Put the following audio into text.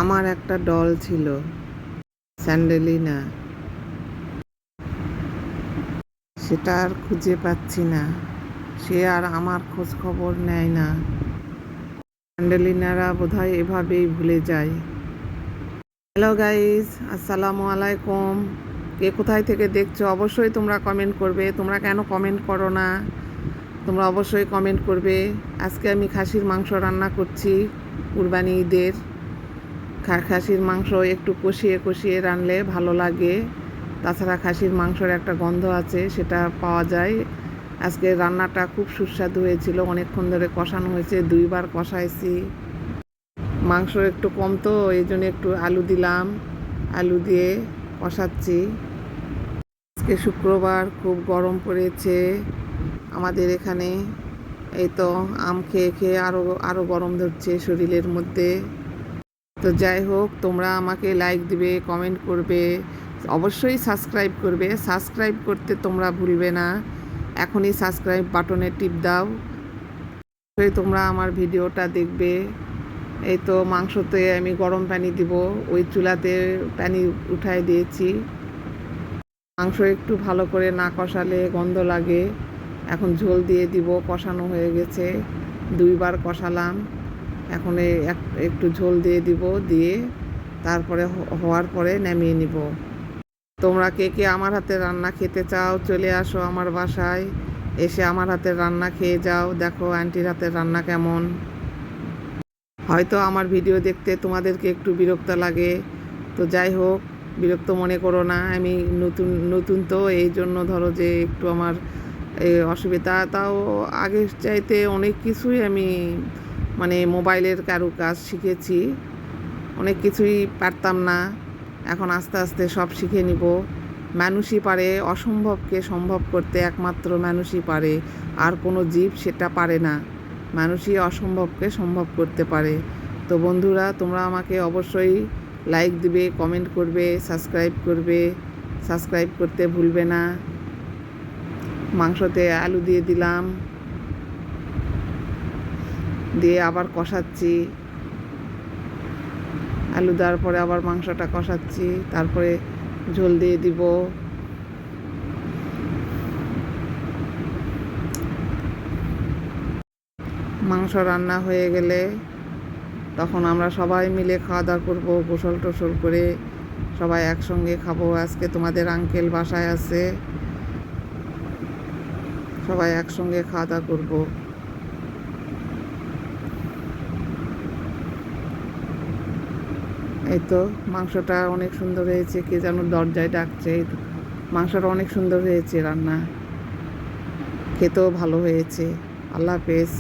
আমার একটা ডল ছিল, স্যান্ডেলিনা। সেটা আর খুঁজে পাচ্ছি না। সে আর আমার খোঁজ খবর নেয় না। স্যান্ডেলিনারা বোধহয় এভাবেই ভুলে যায়। হ্যালো গাইস, আসসালামু আলাইকুম। কে কোথায় থেকে দেখছো অবশ্যই তোমরা কমেন্ট করবে। তোমরা কেন কমেন্ট করো না? তোমরা অবশ্যই কমেন্ট করবে। আজকে আমি খাসির মাংস রান্না করছি কুরবানি ঈদের। খাসির মাংস একটু কষিয়ে কষিয়ে রানলে ভালো লাগে। তাছাড়া খাসির মাংসের একটা গন্ধ আছে, সেটা পাওয়া যায়। আজকে রান্নাটা খুব সুস্বাদু হয়েছিল, অনেকক্ষণ ধরে কষানো হয়েছে, 2বার কষাইছি। মাংস একটু কম তো এই জন্য একটু আলু দিলাম, আলু দিয়ে কষাচ্ছি। আজকে শুক্রবার, খুব গরম পড়েছে আমাদের এখানে। এই তো আম খেয়ে খেয়ে আরও গরম ধরছে শরীরের মধ্যে। তো যাই হোক, তোমরা আমাকে লাইক দিবে, কমেন্ট করবে, অবশ্যই সাবস্ক্রাইব করবে। সাবস্ক্রাইব করতে তোমরা ভুলবে না, এখনই সাবস্ক্রাইব বাটনে টিপ দাও। অবশ্যই তোমরা আমার ভিডিওটা দেখবে। এই তো মাংসতে আমি গরম পানি দিব, ওই চুলাতে পানি উঠাই দিয়েছি। মাংস একটু ভালো করে না কষালে গন্ধ লাগে। এখন ঝোল দিয়ে দিব, কষানো হয়ে গেছে, 2বার কষালাম। এখন একটু ঝোল দিয়ে দিব, দিয়ে তারপরে হওয়ার পরে নামিয়ে নিব। তোমরা কে কে আমার হাতে রান্না খেতে চাও, চলে আসো আমার বাসায়, এসে আমার হাতের রান্না খেয়ে যাও। দেখো আন্টির হাতের রান্না কেমন। হয়তো আমার ভিডিও দেখতে তোমাদেরকে একটু বিরক্ত লাগে, তো যাই হোক, বিরক্ত মনে করো না। আমি নতুন নতুন তো এই জন্য ধরো যে একটু আমার অসুবিধা। তাও আগের চাইতে অনেক কিছুই আমি মানে মোবাইলের কারুকাজ শিখেছি। অনেক কিছুই পারতাম না, এখন আস্তে আস্তে সব শিখে নিব। মানুষই পারে অসম্ভবকে সম্ভব করতে, একমাত্র মানুষই পারে, আর কোনো জীব সেটা পারে না। মানুষই অসম্ভবকে সম্ভব করতে পারে। তো বন্ধুরা, তোমরা আমাকে অবশ্যই লাইক দিবে, কমেন্ট করবে, সাবস্ক্রাইব করবে। সাবস্ক্রাইব করতে ভুলবে না। মাংসতে আলু দিয়ে দিলাম, দিয়ে আবার কষাচ্ছি। আলু দেওয়ার পরে আবার মাংসটা কষাচ্ছি, তারপরে ঝোল দিয়ে দিব। মাংস রান্না হয়ে গেলে তখন আমরা সবাই মিলে খাওয়া দাওয়া করবো, গোসল টোসল করে সবাই একসঙ্গে খাবো। আজকে তোমাদের আঙ্কেল বাসায় আছে, সবাই একসঙ্গে খাওয়া দাওয়া করবো। এই তো মাংসটা অনেক সুন্দর হয়েছে, কে যেন দরজায় ডাকছে। মাংসটা অনেক সুন্দর হয়েছে রান্না, খেতেও ভালো হয়েছে। আল্লাহ হাফেজ।